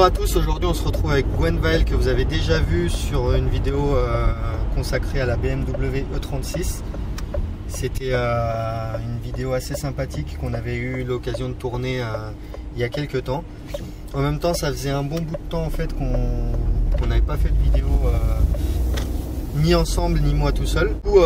Bonjour à tous, aujourd'hui on se retrouve avec Gwen Vael que vous avez déjà vu sur une vidéo consacrée à la BMW E36. C'était une vidéo assez sympathique qu'on avait eu l'occasion de tourner il y a quelques temps. En même temps ça faisait un bon bout de temps en fait qu'on n'avait pas fait de vidéo ni ensemble ni moi tout seul. Du coup,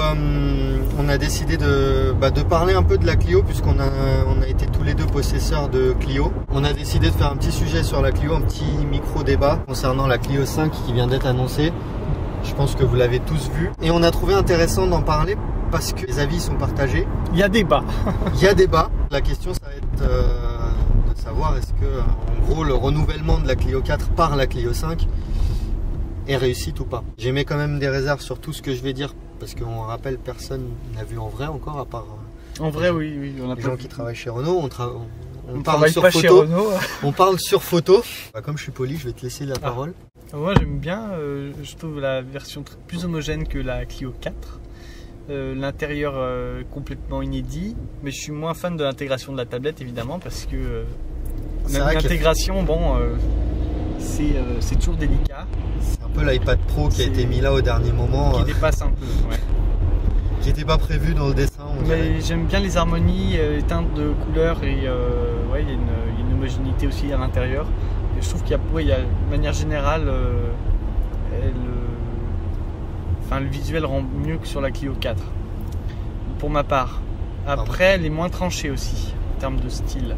on a décidé de parler un peu de la Clio puisqu'on a été tous les deux possesseurs de Clio. On a décidé de faire un petit sujet sur la Clio, un petit micro débat concernant la Clio 5 qui vient d'être annoncée. Je pense que vous l'avez tous vu. Et on a trouvé intéressant d'en parler parce que les avis sont partagés. Il y a débat. Il y a débat. La question ça va être de savoir est-ce que en gros le renouvellement de la Clio 4 par la Clio 5 est réussite ou pas. J'émets quand même des réserves sur tout ce que je vais dire parce qu'on rappelle personne n'a vu en vrai encore à part en vrai oui on a les gens qui travaillent chez Renault. On parle sur photo. Chez Renault. On parle sur photo. Comme je suis poli, je vais te laisser la parole. Moi j'aime bien, je trouve la version plus homogène que la Clio 4. L'intérieur complètement inédit, mais je suis moins fan de l'intégration de la tablette évidemment parce que l'intégration, bon, c'est toujours délicat. C'est un peu l'iPad Pro qui a été mis là au dernier moment. Qui dépasse un peu, ouais. Qui n'était pas prévu dans le dessin. Mais j'aime bien les harmonies, les teintes de couleurs et ouais, il y a une homogénéité aussi à l'intérieur. Et je trouve qu'il y a, de manière générale, le visuel rend mieux que sur la Clio 4, pour ma part. Après, elle est moins tranchée aussi, en termes de style.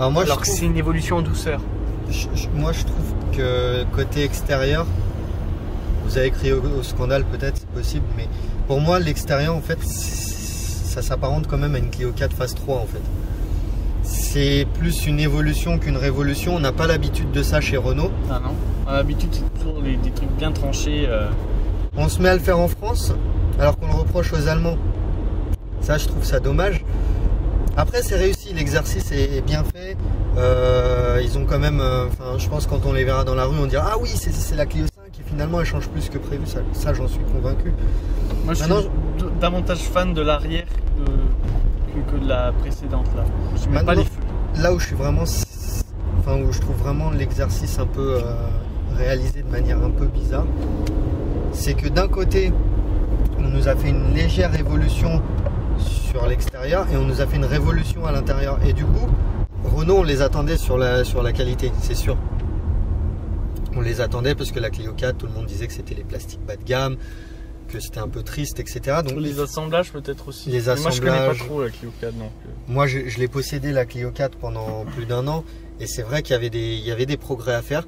Alors que c'est une évolution en douceur. Moi, je trouve que côté extérieur, vous avez crié au scandale, peut-être, c'est possible, mais pour moi, l'extérieur, en fait, ça s'apparente quand même à une Clio 4 phase 3, en fait. C'est plus une évolution qu'une révolution. On n'a pas l'habitude de ça chez Renault. Ah non, on a l'habitude, c'est toujours des trucs bien tranchés. On se met à le faire en France, alors qu'on le reproche aux Allemands. Ça, je trouve ça dommage. Après, c'est réussi, l'exercice est bien fait. Ils ont quand même, je pense quand on les verra dans la rue, on dira ah oui, c'est la Clio 5 et finalement elle change plus que prévu. Ça j'en suis convaincu. Moi, je suis davantage fan de l'arrière que de la précédente là. Je mets pas les feux. Là où je suis vraiment, où je trouve vraiment l'exercice un peu réalisé de manière un peu bizarre, c'est que d'un côté, on nous a fait une légère évolution sur l'extérieur et on nous a fait une révolution à l'intérieur. Et du coup, Renault, on les attendait sur la qualité, c'est sûr. On les attendait parce que la Clio 4, tout le monde disait que c'était les plastiques bas de gamme, que c'était un peu triste, etc. Donc les assemblages peut-être aussi. Les assemblages. Moi, je connais pas trop la Clio 4 donc. Moi, je l'ai possédé la Clio 4 pendant plus d'1 an et c'est vrai qu'il y avait des progrès à faire.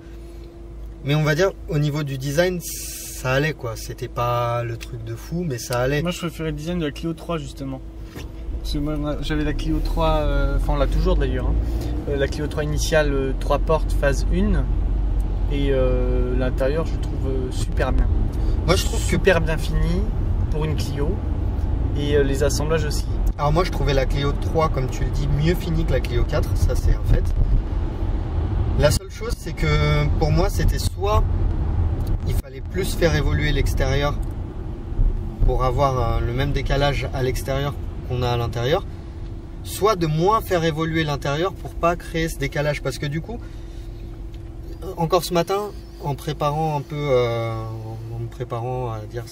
Mais on va dire au niveau du design, ça allait quoi. C'était pas le truc de fou, mais ça allait. Moi, je préférais le design de la Clio 3 justement. Parce que moi, j'avais la Clio 3, on l'a toujours d'ailleurs, hein. La Clio 3 initiale 3 portes phase 1 et l'intérieur je trouve super bien. Moi je trouve super bien fini pour une Clio et les assemblages aussi. Alors moi je trouvais la Clio 3 comme tu le dis mieux finie que la Clio 4, ça c'est un fait. La seule chose c'est que pour moi c'était soit il fallait plus faire évoluer l'extérieur pour avoir le même décalage à l'extérieur qu'on a à l'intérieur, soit de moins faire évoluer l'intérieur pour pas créer ce décalage, parce que du coup encore ce matin en préparant un peu en me préparant à dire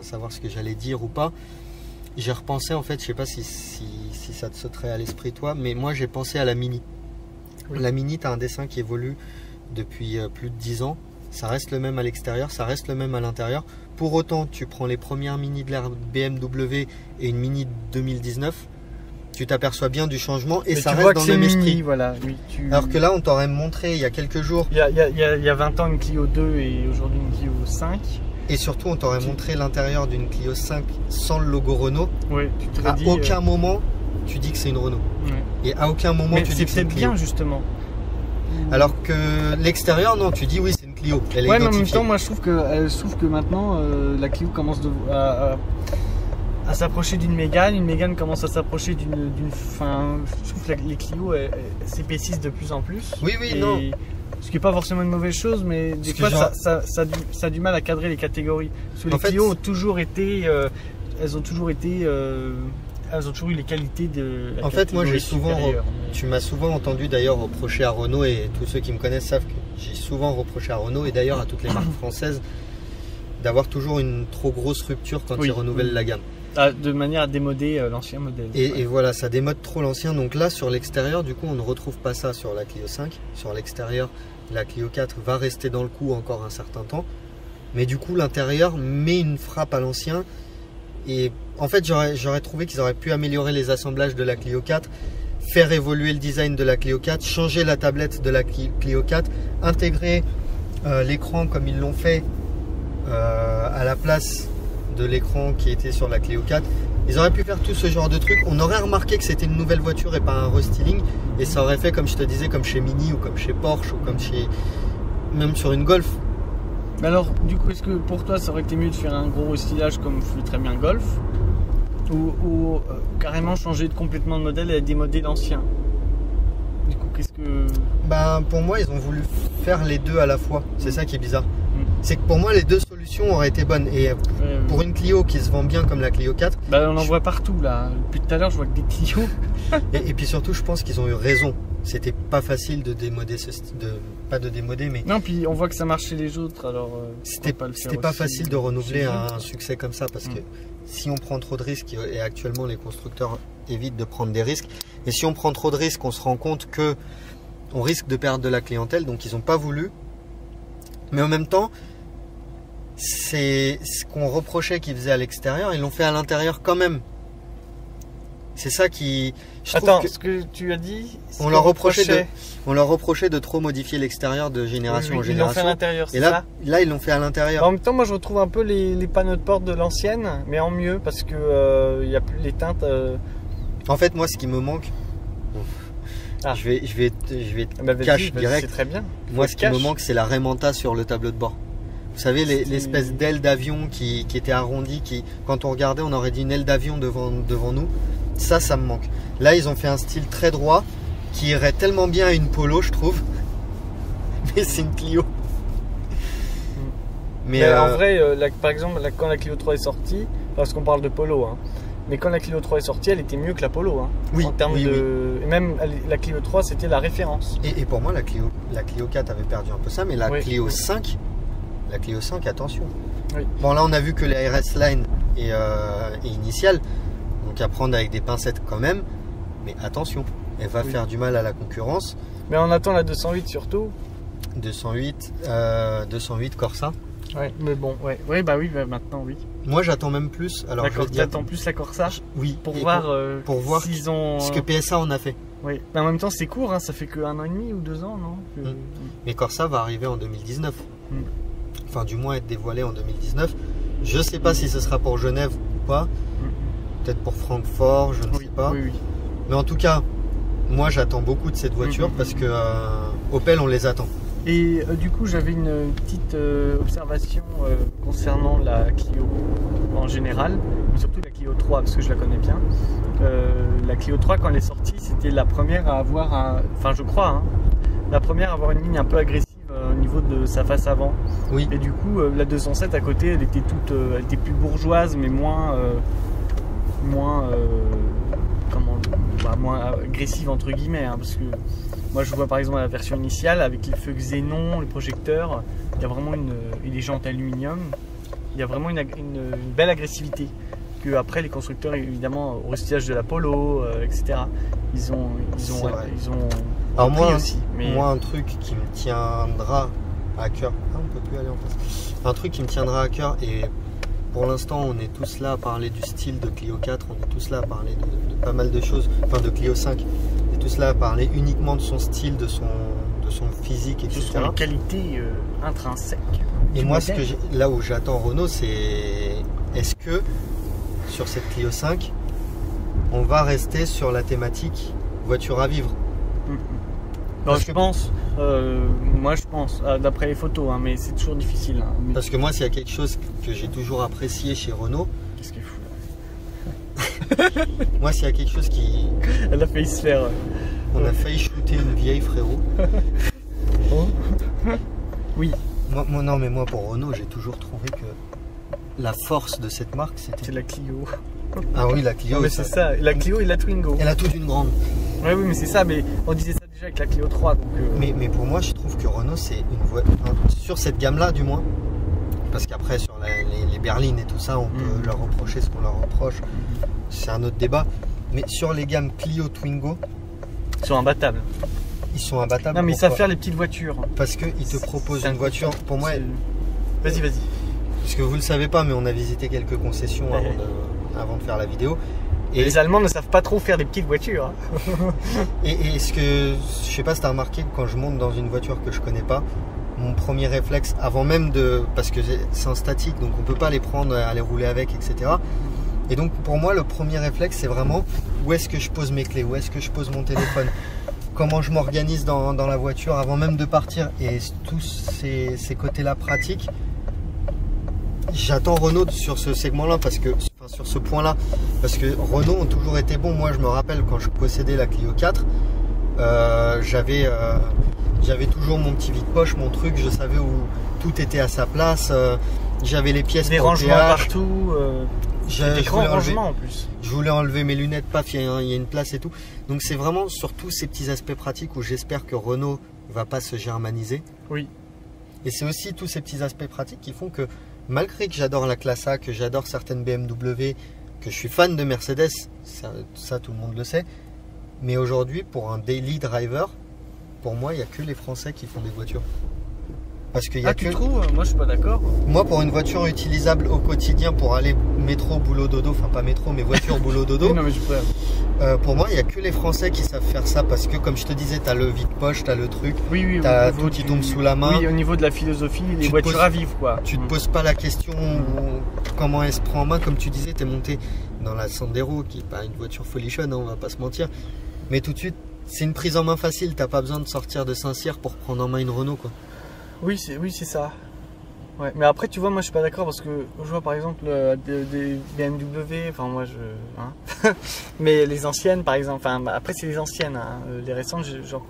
savoir ce que j'allais dire ou pas, j'ai repensé en fait, je sais pas si ça te sauterait à l'esprit toi, mais moi j'ai pensé à la Mini. Oui. La Mini, tu as un dessin qui évolue depuis plus de 10 ans, ça reste le même à l'extérieur, ça reste le même à l'intérieur. Pour autant, tu prends les premières Mini de la BMW et une Mini 2019, tu t'aperçois bien du changement et ça reste dans le même esprit. Voilà, oui, alors que là, on t'aurait montré il y a quelques jours. Il y a 20 ans une Clio 2 et aujourd'hui une Clio 5. Et surtout, on t'aurait montré l'intérieur d'une Clio 5 sans le logo Renault. Oui, tu à aucun moment, tu dis que c'est une Renault. Ouais. Et à aucun moment, tu dis que c'est une Clio. C'est bien justement. Alors que l'extérieur, non, tu dis oui, c'est une Clio. Elle est mais en même temps, moi je trouve que maintenant la Clio commence à s'approcher d'une Mégane. Une Mégane commence à s'approcher d'une. Enfin, je trouve que les Clio s'épaississent de plus en plus. Oui, non. Ce qui n'est pas forcément une mauvaise chose, mais des fois ça a du mal à cadrer les catégories. Parce que les Clio ont toujours été. Elles ont toujours eu les qualités de la En fait, moi, tu m'as souvent entendu d'ailleurs reprocher à Renault, et tous ceux qui me connaissent savent que j'ai souvent reproché à Renault et d'ailleurs à toutes les marques françaises d'avoir toujours une trop grosse rupture quand ils renouvellent la gamme. De manière à démoder l'ancien modèle. Et voilà, ça démode trop l'ancien. Donc là, sur l'extérieur, du coup, on ne retrouve pas ça sur la Clio 5. Sur l'extérieur, la Clio 4 va rester dans le coup encore un certain temps. Mais du coup, l'intérieur met une frappe à l'ancien. Et en fait, j'aurais trouvé qu'ils auraient pu améliorer les assemblages de la Clio 4, faire évoluer le design de la Clio 4, changer la tablette de la Clio 4, intégrer l'écran comme ils l'ont fait à la place de l'écran qui était sur la Clio 4. Ils auraient pu faire tout ce genre de trucs. On aurait remarqué que c'était une nouvelle voiture et pas un restyling. Et ça aurait fait, comme je te disais, comme chez Mini ou comme chez Porsche ou comme chez... même sur une Golf. Mais alors, du coup, est-ce que pour toi, ça aurait été mieux de faire un gros restylage comme fait très bien Golf ou carrément changer complètement de modèle et démoder l'ancien? Du coup, qu'est-ce que... Ben, pour moi, ils ont voulu faire les deux à la fois. C'est ça qui est bizarre. C'est que pour moi, les deux solutions auraient été bonnes. Et pour une Clio qui se vend bien comme la Clio 4... Bah, on en voit partout, là. Depuis tout à l'heure, je vois que des Clio. et puis surtout, je pense qu'ils ont eu raison. C'était pas facile de démoder ce style... Pas de démoder, mais... Non, puis on voit que ça marche chez les autres, alors... C'était pas facile de renouveler un succès comme ça, parce que si on prend trop de risques, et actuellement les constructeurs évitent de prendre des risques, et si on prend trop de risques, on se rend compte que on risque de perdre de la clientèle, donc ils n'ont pas voulu. Mais en même temps, c'est ce qu'on reprochait qu'ils faisaient à l'extérieur, ils l'ont fait à l'intérieur quand même. C'est ça qui... Attends, ce que tu as dit, on leur reprochait de trop modifier l'extérieur de génération en génération. Ils l'ont fait à l'intérieur, c'est ça. Là, ils l'ont fait à l'intérieur. En même temps, moi, je retrouve un peu les panneaux de porte de l'ancienne, mais en mieux, parce que il y a plus les teintes. En fait, moi, ce qui me manque... Je vais cash direct. C'est très bien. Moi, ce qui me manque, c'est la Raymanta sur le tableau de bord. Vous savez, l'espèce d'aile d'avion qui était arrondie, qui, quand on regardait, on aurait dit une aile d'avion devant nous. Ça me manque. Là, ils ont fait un style très droit qui irait tellement bien à une Polo, je trouve. Mais c'est une Clio. Mais en vrai, par exemple, quand la Clio 3 est sortie, parce qu'on parle de Polo, hein, mais quand la Clio 3 est sortie, elle était mieux que la Polo. Hein, oui, en termes de... Et même la Clio 3, c'était la référence. Et pour moi, la Clio 4 avait perdu un peu ça, mais la Clio 5, attention. Oui. Bon, là, on a vu que la RS Line est initiale. Donc à prendre avec des pincettes quand même, mais attention, elle va faire du mal à la concurrence. Mais on attend la 208 surtout. 208 Corsa. Ouais, mais bon, maintenant oui. Moi j'attends même plus. Alors j'attends plus la Corsa. Oui. Pour voir s'ils ont ce que PSA en a fait. Oui. Mais en même temps c'est court, hein, ça fait que 1 an et demi ou 2 ans, non Mais Corsa va arriver en 2019. Enfin du moins être dévoilé en 2019. Je sais pas si ce sera pour Genève ou pas. Peut-être pour Francfort, je ne sais pas. Oui. Mais en tout cas, moi j'attends beaucoup de cette voiture parce que Opel, on les attend. Et du coup, j'avais une petite observation concernant la Clio en général, mais surtout la Clio 3 parce que je la connais bien. La Clio 3, quand elle est sortie, c'était la première à avoir la première à avoir une ligne un peu agressive au niveau de sa face avant. Oui. Et du coup, la 207 à côté, elle était plus bourgeoise, mais moins agressive entre guillemets, hein, parce que moi je vois par exemple la version initiale avec les feux xénon, les projecteurs, il y a vraiment et les jantes aluminium, il y a vraiment une belle agressivité que après les constructeurs évidemment au restylage de la Polo, etc. Ils ont alors moi aussi. Mais... moi un truc qui me tiendra à cœur, on peut plus aller en face. Un truc qui me tiendra à cœur et pour l'instant, on est tous là à parler du style de Clio 4, on est tous là à parler de pas mal de choses, enfin de Clio 5, on est tous là à parler uniquement de son style, de son physique, etc. De son qualité intrinsèque. Et moi, là où j'attends Renault, c'est est-ce que sur cette Clio 5, on va rester sur la thématique voiture à vivre? Moi je pense, d'après les photos, hein, mais c'est toujours difficile. Hein, mais... Parce que moi, s'il y a quelque chose que j'ai toujours apprécié chez Renault... Qu'est-ce qu'il fout là? Moi, s'il y a quelque chose qui... Elle a failli se faire... On a failli shooter une vieille, frérot. Oui. Moi, pour Renault, j'ai toujours trouvé que la force de cette marque, c'était... C'est la Clio. Ah oui, la Clio. Non, mais c'est ça, la Clio et la Twingo. Elle a tout d'une grande. Ouais, oui, mais c'est ça, mais on disait ça déjà avec la Clio 3. Donc, mais pour moi, je trouve que Renault, c'est une voiture, sur cette gamme-là du moins, parce qu'après sur les berlines et tout ça, on peut leur reprocher ce qu'on leur reproche, c'est un autre débat. Mais sur les gammes Clio, Twingo, ils sont imbattables. Ils sont imbattables. Non, mais ils savent faire les petites voitures. Parce qu'ils te proposent une voiture, pour moi... Vas-y. Parce que vous le savez pas, mais on a visité quelques concessions avant de faire la vidéo. Et les Allemands ne savent pas trop faire des petites voitures. et ce que, je sais pas si tu as remarqué, quand je monte dans une voiture que je connais pas, mon premier réflexe, avant même de... Parce que c'est en statique, donc on peut pas les prendre, aller rouler avec, etc. Et donc pour moi, le premier réflexe, c'est vraiment où est-ce que je pose mes clés, où est-ce que je pose mon téléphone, comment je m'organise dans la voiture avant même de partir. Et tous ces côtés-là pratiques, j'attends Renault sur ce segment-là, parce que, enfin, sur ce point-là, parce que Renault ont toujours été bons. Moi, je me rappelle quand je possédais la Clio 4, j'avais toujours mon petit vide-poche, mon truc, je savais où tout était à sa place, j'avais les pièces des rangements partout, des grands rangements en plus. Je voulais enlever mes lunettes, paf, il y a une place et tout. Donc c'est vraiment sur tous ces petits aspects pratiques où j'espère que Renault va pas se germaniser. Oui. Et c'est aussi tous ces petits aspects pratiques qui font que, malgré que j'adore la classe A, que j'adore certaines BMW, que je suis fan de Mercedes, ça tout le monde le sait, mais aujourd'hui, pour un daily driver, pour moi, il n'y a que les Français qui font des voitures. Parce qu'il y a tu trouves? Moi, je suis pas d'accord. Moi, pour une voiture utilisable au quotidien, pour aller métro, boulot, dodo, enfin pas métro, mais voiture, boulot, dodo, oui, non, mais je peux... pour moi, il n'y a que les Français qui savent faire ça, parce que, comme je te disais, tu as le vide-poche, tu as le truc, oui, tu as tout qui tombe sous la main. Oui, au niveau de la philosophie, les voitures à vivre, quoi. Tu te poses pas la question comment elle se prend en main. Comme tu disais, tu es monté dans la Sandero, qui n'est pas une voiture folichonne, hein, on va pas se mentir. Mais tout de suite, c'est une prise en main facile, t'as pas besoin de sortir de Saint-Cyr pour prendre en main une Renault, quoi. Oui, c'est ça. Ouais. Mais après, tu vois, moi je suis pas d'accord parce que je vois par exemple des BMW, enfin moi mais les anciennes par exemple, enfin après c'est les anciennes, hein. Les récentes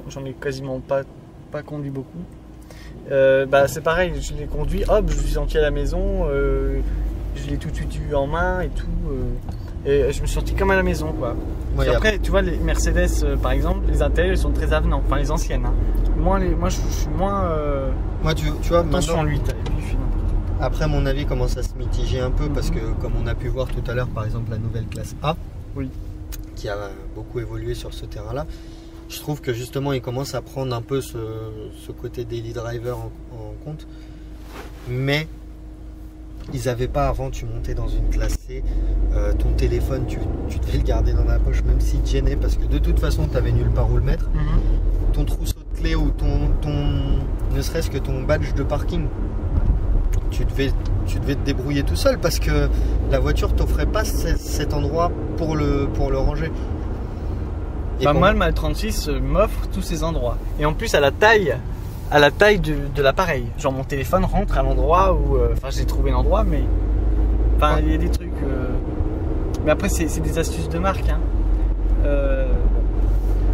j'en ai quasiment pas conduit beaucoup. C'est pareil, je les conduis, hop, je suis senti à la maison, je l'ai tout de suite eu en main et tout. Et je me suis senti comme à la maison, quoi. Ouais, après, tu vois, les Mercedes, par exemple, les intérieurs, ils sont très avenants. Enfin, les anciennes. Hein. Moi, je suis moins... Moi, tu vois, attention maintenant... lui. Après, mon avis commence à se mitiger un peu parce que, comme on a pu voir tout à l'heure, par exemple, la nouvelle classe A, qui a beaucoup évolué sur ce terrain-là, je trouve que, justement, il commence à prendre un peu ce côté daily driver en compte. Mais... ils n'avaient pas avant, tu montais dans une classe C, ton téléphone, tu devais le garder dans la poche, même s'il te gênait, parce que de toute façon, tu n'avais nulle part où le mettre. Ton trousseau de clés ou ne serait-ce que ton badge de parking, tu devais te débrouiller tout seul, parce que la voiture t'offrait pas cet endroit pour le ranger. Et moi, le Mal 36 m'offre tous ces endroits. Et en plus, à la taille de l'appareil. Genre mon téléphone rentre à l'endroit où... Enfin j'ai trouvé l'endroit mais... Enfin il y a des trucs... Mais après c'est des astuces de marque. Hein.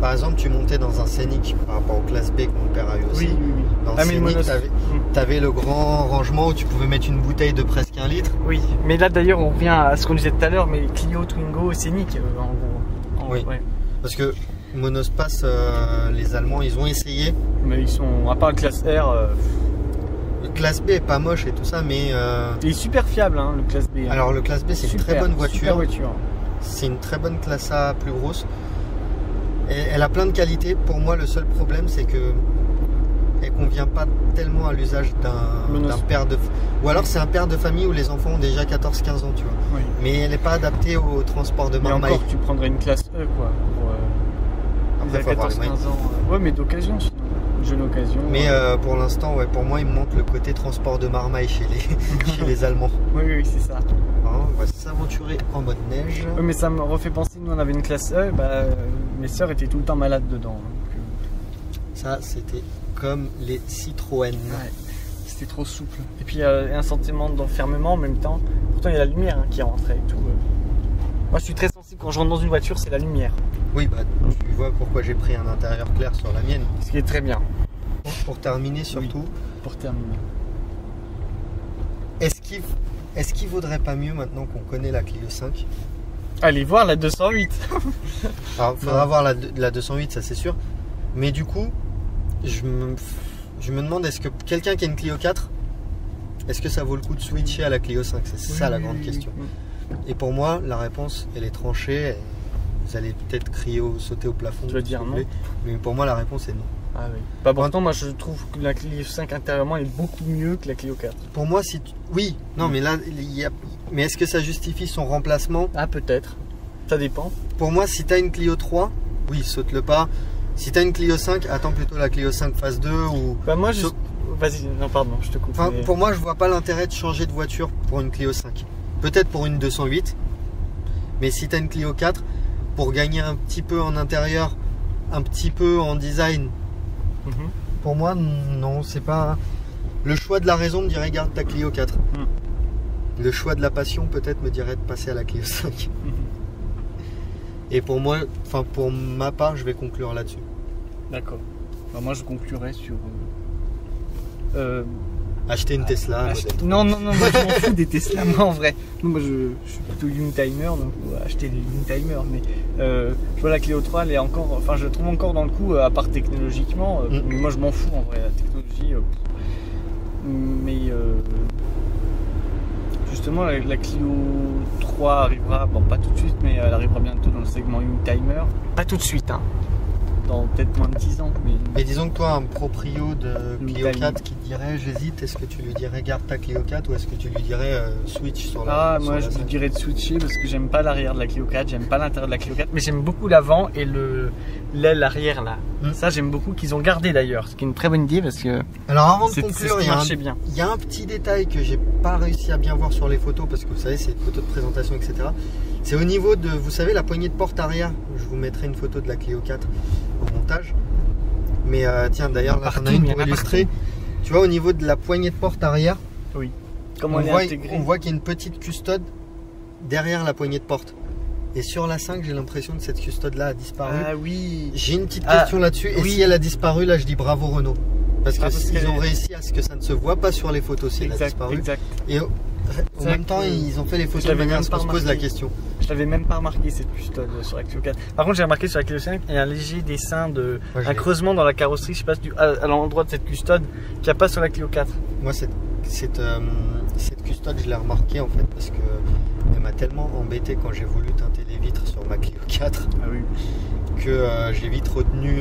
Par exemple tu montais dans un Scénic par rapport aux classes B que mon père a eu aussi. Oui. Dans le Scénic tu avais le grand rangement où tu pouvais mettre une bouteille de presque 1 litre. Oui, mais là d'ailleurs on revient à ce qu'on disait tout à l'heure, mais Clio, Twingo, Scénic en gros. Oui, parce que monospace, les Allemands ils ont essayé. Mais ils sont, à part le classe R... Le classe B est pas moche et tout ça, mais... il est super fiable, hein, le classe B. Hein. Alors le classe B c'est une très bonne voiture. Voiture. C'est une très bonne classe A plus grosse. Et elle a plein de qualités. Pour moi le seul problème c'est que elle convient pas tellement à l'usage d'un père de... Ou alors c'est un père de famille où les enfants ont déjà 14-15 ans, tu vois. Oui. Mais elle n'est pas adaptée au transport de marmaille. Mais encore tu prendrais une classe E quoi. Après, faut avoir les moyens. 14-15 ans. Ouais, mais d'occasion sinon. Jeune occasion. Mais pour l'instant, ouais, pour moi, il me manque le côté transport de marmaille chez les Allemands. Oui, c'est ça. Alors, on va s'aventurer en mode neige. Oui, mais ça me refait penser, nous on avait une classe E, mes soeurs étaient tout le temps malades dedans. Donc, ça, c'était comme les Citroën. Ouais, c'était trop souple. Et puis il y a un sentiment d'enfermement en même temps. Pourtant, il y a la lumière qui rentrait et tout. Moi, je suis très sensible quand je rentre dans une voiture, c'est la lumière. Oui, tu vois pourquoi j'ai pris un intérieur clair sur la mienne. Ce qui est très bien. Pour terminer, surtout. Oui, pour terminer. Est-ce qu'il vaudrait pas mieux, maintenant qu'on connaît la Clio 5, Allez voir la 208. Alors, il faudra voir la 208, ça c'est sûr. Mais du coup, je me demande, est-ce que quelqu'un qui a une Clio 4, est-ce que ça vaut le coup de switcher à la Clio 5? C'est ça la grande question. Et pour moi, la réponse, elle est tranchée. Vous allez peut-être crier sauter au plafond. Tu vas dire non. Mais pour moi, la réponse est non. Ah oui. Bah, pourtant, moi je trouve que la Clio 5 intérieurement est beaucoup mieux que la Clio 4. Pour moi, oui, non, mais là, mais est-ce que ça justifie son remplacement? Ah, peut-être. Ça dépend. Pour moi, si tu as une Clio 3, oui, saute le pas. Si tu as une Clio 5, attends plutôt la Clio 5 phase 2 ou. Bah, moi, vas-y, non, pardon, je te coupe. Enfin, pour moi, je vois pas l'intérêt de changer de voiture pour une Clio 5. Peut-être pour une 208, mais si tu as une Clio 4, pour gagner un petit peu en intérieur, un petit peu en design, pour moi, non, c'est pas. Le choix de la raison me dirait garde ta Clio 4. Le choix de la passion peut-être me dirait de passer à la Clio 5. Et pour moi, enfin pour ma part, je vais conclure là-dessus. D'accord. Bah, moi je conclurai sur acheter une Tesla. Non, moi je m'en fous des Tesla, moi en vrai. Moi je suis plutôt Unitimer, donc acheter des Unitimer. Mais je vois la Clio 3, elle est encore, enfin je la trouve encore dans le coup, à part technologiquement. Mais moi je m'en fous en vrai, la technologie. Mais justement, la Clio 3 arrivera, bon pas tout de suite, mais elle arrivera bientôt dans le segment Unitimer. Pas tout de suite, hein. Dans peut-être moins de 10 ans. Mais disons que toi, un proprio de Clio 4 qui te dirait j'hésite, est-ce que tu lui dirais garde ta Clio 4 ou est-ce que tu lui dirais switch sur la Ah, moi je lui dirais de switcher parce que j'aime pas l'arrière de la Clio 4, j'aime pas l'intérieur de la Clio 4, mais j'aime beaucoup l'avant et l'aile arrière là. Ça j'aime beaucoup, qu'ils ont gardé d'ailleurs, ce qui est une très bonne idée parce que. Alors avant de conclure, il y a un petit détail que j'ai pas réussi à bien voir sur les photos parce que vous savez, c'est des photos de présentation, etc. C'est au niveau de, vous savez, la poignée de porte arrière. Je vous mettrai une photo de la Clio 4 au montage. Mais tiens, d'ailleurs, là, j'en ai une pour illustrer. Tu vois, au niveau de la poignée de porte arrière, oui. on voit qu'il y a une petite custode derrière la poignée de porte. Et sur la 5, j'ai l'impression que cette custode-là a disparu. Ah oui. J'ai une petite question là-dessus. Et si elle a disparu, là, je dis bravo Renault. Parce qu'ils ont réussi à ce que ça ne se voit pas sur les photos si elle a disparu. Exact. Et en même temps, ils ont fait les photos de manière à ce qu'on se pose la question. Je l'avais même pas remarqué cette custode sur la Clio 4. Par contre, j'ai remarqué sur la Clio 5, il y a un léger dessin un creusement dans la carrosserie, je sais pas, à l'endroit de cette custode qu'il n'y a pas sur la Clio 4. Moi, cette custode, je l'ai remarqué en fait parce que elle m'a tellement embêté quand j'ai voulu teinter les vitres sur ma Clio 4 que j'ai vite retenu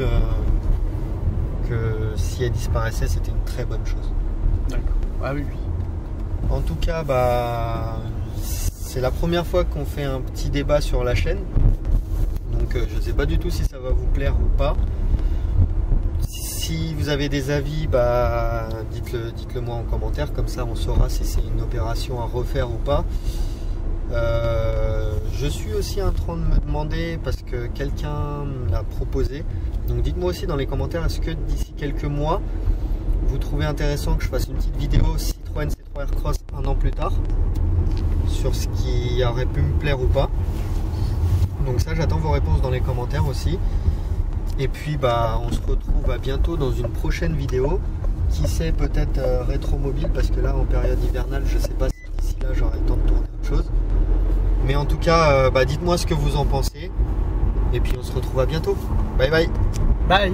que si elle disparaissait, c'était une très bonne chose. D'accord. Ah oui. En tout cas, c'est la première fois qu'on fait un petit débat sur la chaîne. Donc je ne sais pas du tout si ça va vous plaire ou pas. Si vous avez des avis, dites-le moi en commentaire. Comme ça, on saura si c'est une opération à refaire ou pas. Je suis aussi en train de me demander, parce que quelqu'un me l'a proposé. Donc dites-moi aussi dans les commentaires, est-ce que d'ici quelques mois, vous trouvez intéressant que je fasse une petite vidéo Citroën C3 Aircross un an plus tard sur ce qui aurait pu me plaire ou pas. Donc ça, j'attends vos réponses dans les commentaires aussi. Et puis on se retrouve à bientôt dans une prochaine vidéo. Qui sait, peut-être rétro-mobile, parce que là en période hivernale, je sais pas si d'ici là j'aurai le temps de tourner autre chose. Mais en tout cas, dites-moi ce que vous en pensez. Et puis on se retrouve à bientôt. Bye bye. Bye.